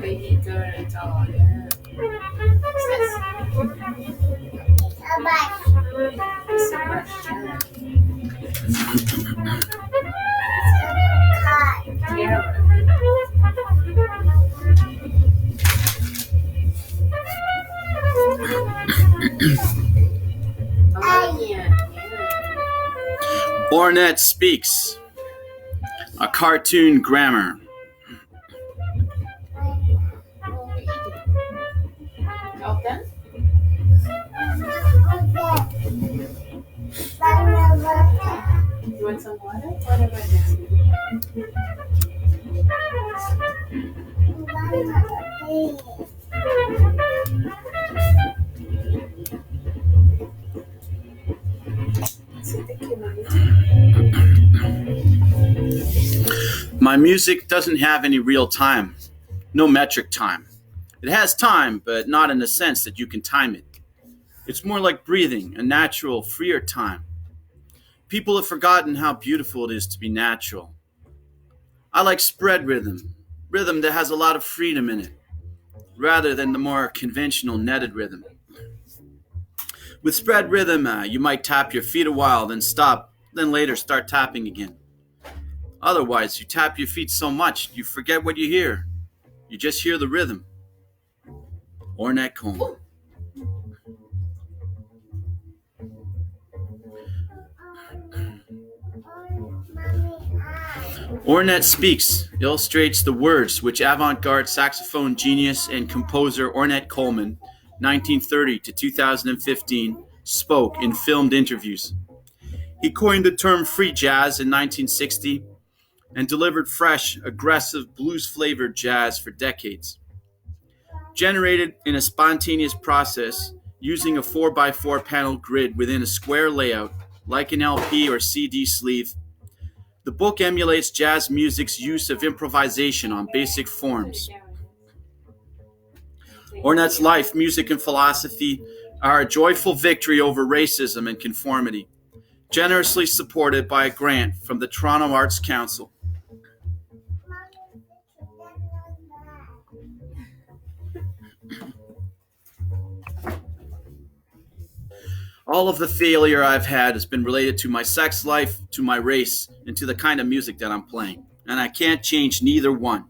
Baby girl doll, yeah. It's a brush, yeah. ORNETTE Speaks, a cartoon grammar. Open. You want some water? Whatever it is. My music doesn't have any real time, no metric time. It has time, but not in the sense that you can time it. It's more like breathing, a natural, freer time. People have forgotten how beautiful it is to be natural. I like spread rhythm, rhythm that has a lot of freedom in it, rather than the more conventional netted rhythm. With spread rhythm, you might tap your feet a while, then stop, then later start tapping again. Otherwise, you tap your feet so much, you forget what you hear. You just hear the rhythm. Ornette Coleman. Ornette Speaks illustrates the words which avant-garde saxophone genius and composer Ornette Coleman, 1930 to 2015, spoke in filmed interviews. He coined the term free jazz in 1960 and delivered fresh, aggressive, blues-flavored jazz for decades. Generated in a spontaneous process using a 4x4 panel grid within a square layout, like an LP or CD sleeve, the book emulates jazz music's use of improvisation on basic forms. Ornette's life, music, and philosophy are a joyful victory over racism and conformity, generously supported by a grant from the Toronto Arts Council. All of the failure I've had has been related to my sex life, to my race, and to the kind of music that I'm playing. And I can't change neither one.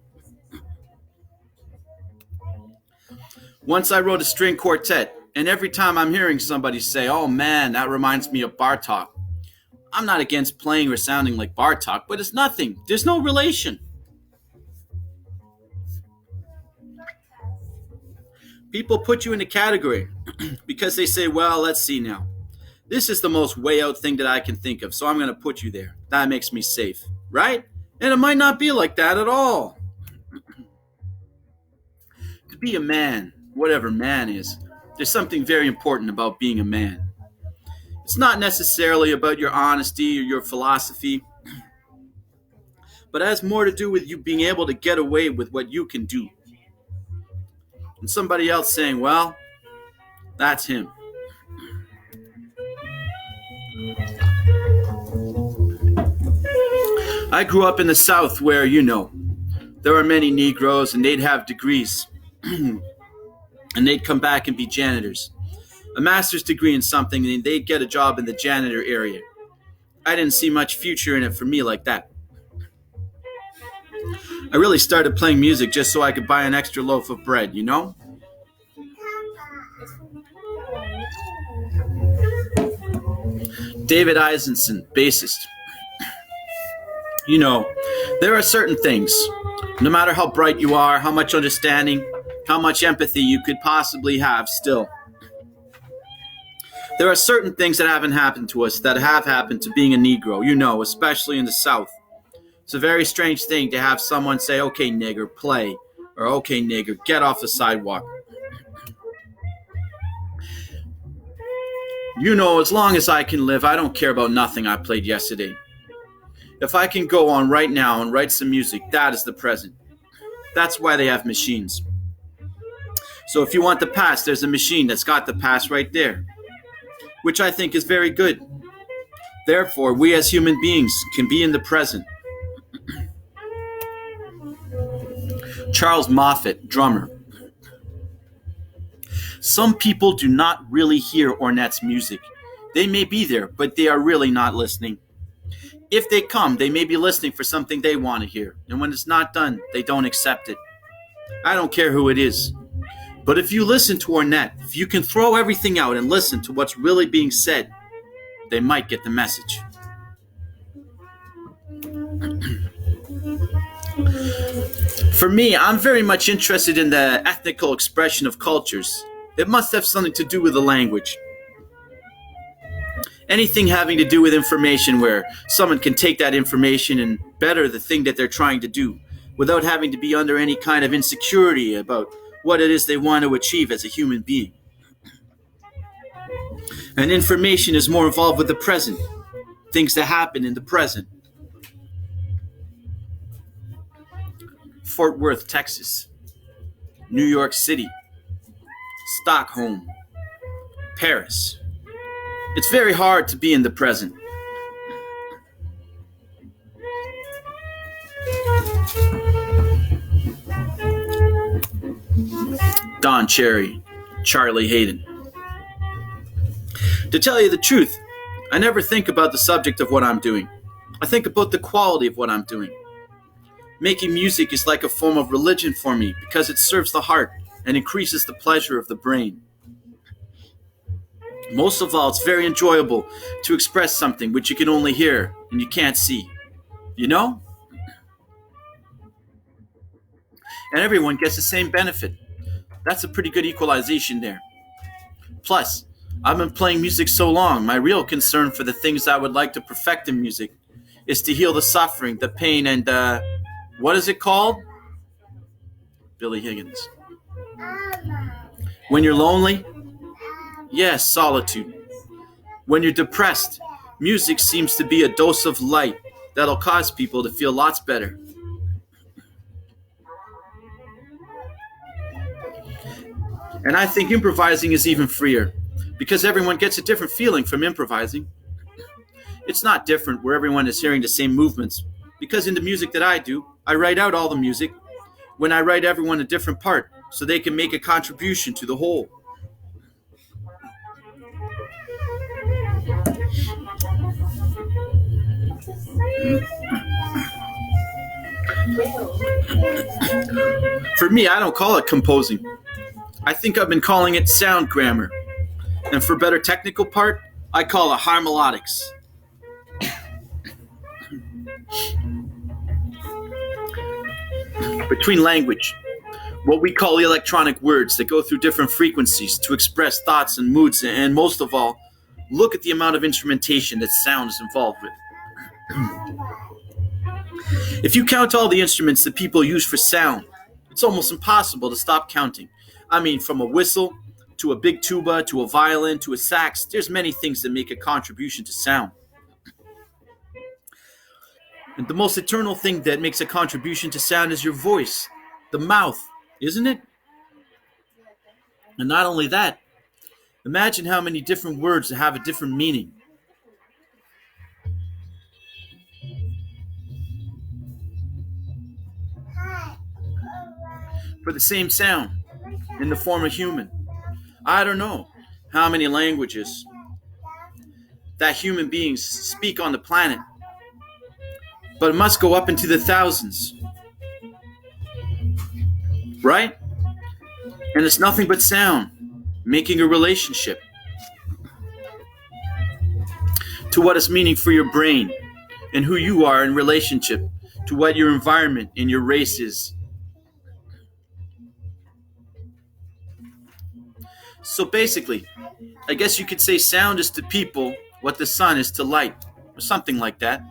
Once I wrote a string quartet, and every time I'm hearing somebody say, "Oh man, that reminds me of Bartok," I'm not against playing or sounding like Bartok, but it's nothing. There's no relation. People put you in a category because they say, "Well, let's see now. This is the most way out thing that I can think of, so I'm going to put you there. That makes me safe," right? And it might not be like that at all. To be a man, whatever man is, there's something very important about being a man. It's not necessarily about your honesty or your philosophy, but it has more to do with you being able to get away with what you can do. And somebody else saying, "Well, that's him." I grew up in the South where, there are many Negroes and they'd have degrees and they'd come back and be janitors. A master's degree in something and they'd get a job in the janitor area. I didn't see much future in it for me like that. I really started playing music just so I could buy an extra loaf of bread, David Eisenson, bassist. There are certain things, no matter how bright you are, how much understanding, how much empathy you could possibly have still. There are certain things that haven't happened to us that have happened to being a Negro, especially in the South. It's a very strange thing to have someone say, "Okay, nigger, play," or "Okay, nigger, get off the sidewalk." As long as I can live, I don't care about nothing I played yesterday. If I can go on right now and write some music, that is the present. That's why they have machines. So if you want the past, there's a machine that's got the past right there. which I think is very good. Therefore, we as human beings can be in the present. Charles Moffat, drummer. Some people do not really hear Ornette's music. They may be there, but they are really not listening. If they come, they may be listening for something they want to hear, and when it's not done, they don't accept it. I don't care who it is. But if you listen to Ornette, if you can throw everything out and listen to what's really being said, they might get the message. For me, I'm very much interested in the ethnical expression of cultures. It must have something to do with the language. Anything having to do with information where someone can take that information and better the thing that they're trying to do without having to be under any kind of insecurity about what it is they want to achieve as a human being. And information is more involved with the present, things that happen in the present. Fort Worth, Texas, New York City, Stockholm, Paris. It's very hard to be in the present. Don Cherry, Charlie Hayden. To tell you the truth, I never think about the subject of what I'm doing. I think about the quality of what I'm doing. Making music is like a form of religion for me because it serves the heart and increases the pleasure of the brain. Most of all, it's very enjoyable to express something which you can only hear and you can't see. You know? And everyone gets the same benefit. That's a pretty good equalization there. Plus, I've been playing music so long, my real concern for the things I would like to perfect in music is to heal the suffering, the pain, and what is it called? Billy Higgins. When you're lonely? Yes, solitude. When you're depressed, music seems to be a dose of light that'll cause people to feel lots better. And I think improvising is even freer because everyone gets a different feeling from improvising. It's not different where everyone is hearing the same movements because in the music that I do, I write out all the music when I write everyone a different part so they can make a contribution to the whole. For me, I don't call it composing. I think I've been calling it sound grammar. And for better technical part, I call it harmonics. Between language, what we call electronic words that go through different frequencies to express thoughts and moods, and most of all, look at the amount of instrumentation that sound is involved with. If you count all the instruments that people use for sound, it's almost impossible to stop counting. I mean, from a whistle, to a big tuba, to a violin, to a sax, there's many things that make a contribution to sound. And the most eternal thing that makes a contribution to sound is your voice, the mouth, isn't it? And not only that, imagine how many different words have a different meaning. For the same sound, in the form of human. I don't know how many languages that human beings speak on the planet, but it must go up into the thousands. Right? And it's nothing but sound, making a relationship to what is meaning for your brain and who you are in relationship to what your environment and your race is. So basically, I guess you could say sound is to people what the sun is to light, or something like that.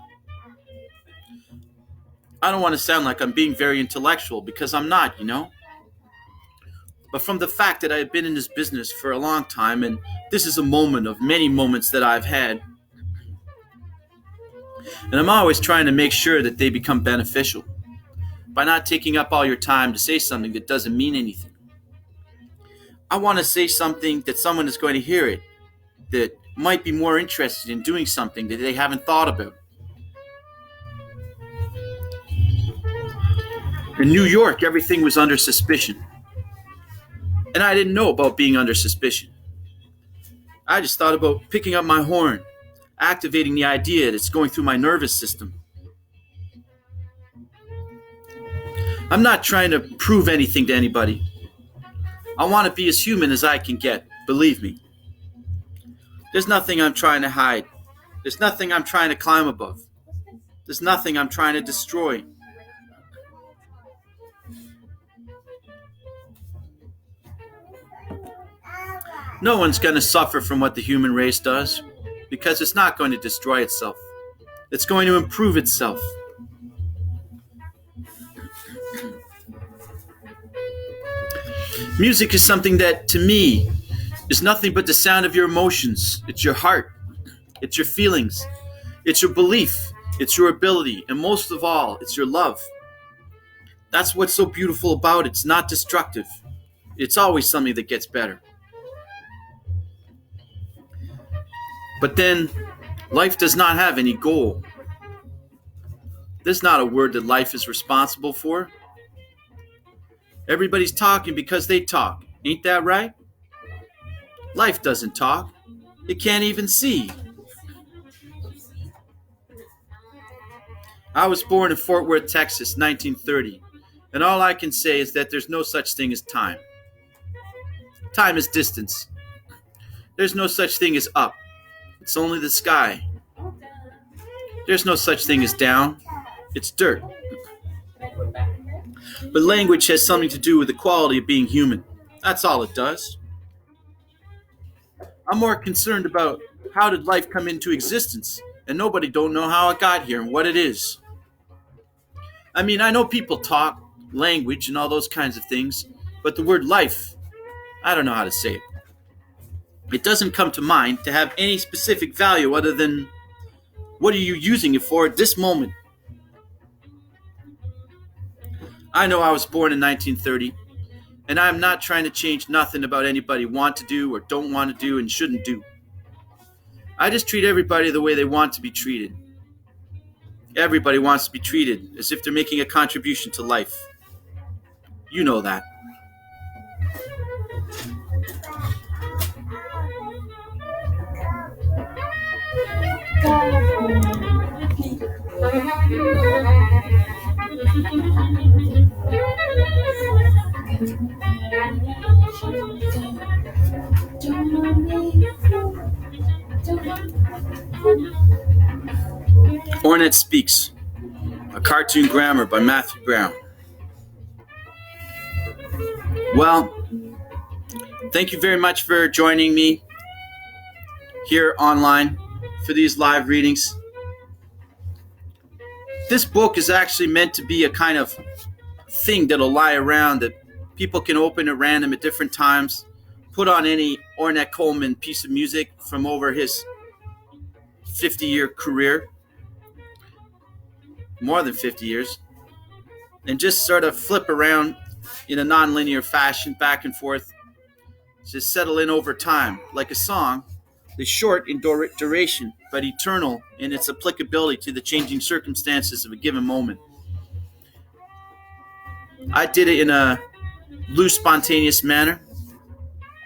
I don't want to sound like I'm being very intellectual because I'm not, you know. But from the fact that I've been in this business for a long time, and this is a moment of many moments that I've had, and I'm always trying to make sure that they become beneficial by not taking up all your time to say something that doesn't mean anything. I want to say something that someone is going to hear it, that might be more interested in doing something that they haven't thought about. In New York, everything was under suspicion. And I didn't know about being under suspicion. I just thought about picking up my horn, activating the idea that's going through my nervous system. I'm not trying to prove anything to anybody. I want to be as human as I can get, believe me. There's nothing I'm trying to hide. There's nothing I'm trying to climb above. There's nothing I'm trying to destroy. No one's going to suffer from what the human race does, because it's not going to destroy itself. It's going to improve itself. Music is something that, to me, is nothing but the sound of your emotions. It's your heart. It's your feelings. It's your belief. It's your ability. And most of all, it's your love. That's what's so beautiful about it. It's not destructive. It's always something that gets better. But then, life does not have any goal. There's not a word that life is responsible for. Everybody's talking because they talk. Ain't that right? Life doesn't talk. It can't even see. I was born in Fort Worth, Texas, 1930. And all I can say is that there's no such thing as time. Time is distance. There's no such thing as up. It's only the sky. There's no such thing as down. It's dirt. But language has something to do with the quality of being human. That's all it does. I'm more concerned about how did life come into existence, and nobody don't know how it got here and what it is. I mean, I know people talk, language, and all those kinds of things, but the word life, I don't know how to say it. It doesn't come to mind to have any specific value other than what are you using it for at this moment? I know I was born in 1930, and I'm not trying to change nothing about anybody want to do or don't want to do and shouldn't do. I just treat everybody the way they want to be treated. Everybody wants to be treated as if they're making a contribution to life. You know that. ORNETTE Speaks, a cartoon grammar by Matthew Brown. Well, thank you very much for joining me here online for these live readings. This book is actually meant to be a kind of thing that'll lie around that people can open at random at different times, put on any Ornette Coleman piece of music from over his 50-year career, more than 50 years, and just sort of flip around in a non-linear fashion back and forth, just settle in over time. Like a song is short in duration, but eternal in its applicability to the changing circumstances of a given moment. I did it in a loose, spontaneous manner,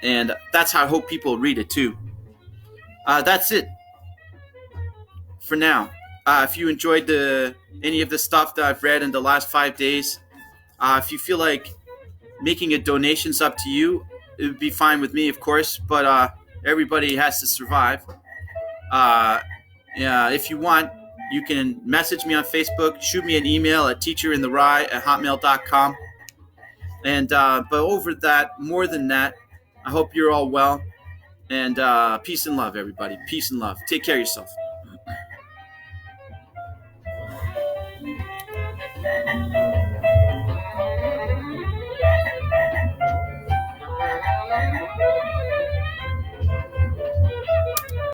and that's how I hope people read it too. That's it for now. If you enjoyed any of the stuff that I've read in the last 5 days, if you feel like making a donation's up to you, it would be fine with me, of course, but everybody has to survive. If you want, you can message me on Facebook, shoot me an email at teacherinthewry@hotmail.com. And but over that, more than that, I hope you're all well. And peace and love, everybody. Peace and love. Take care of yourself.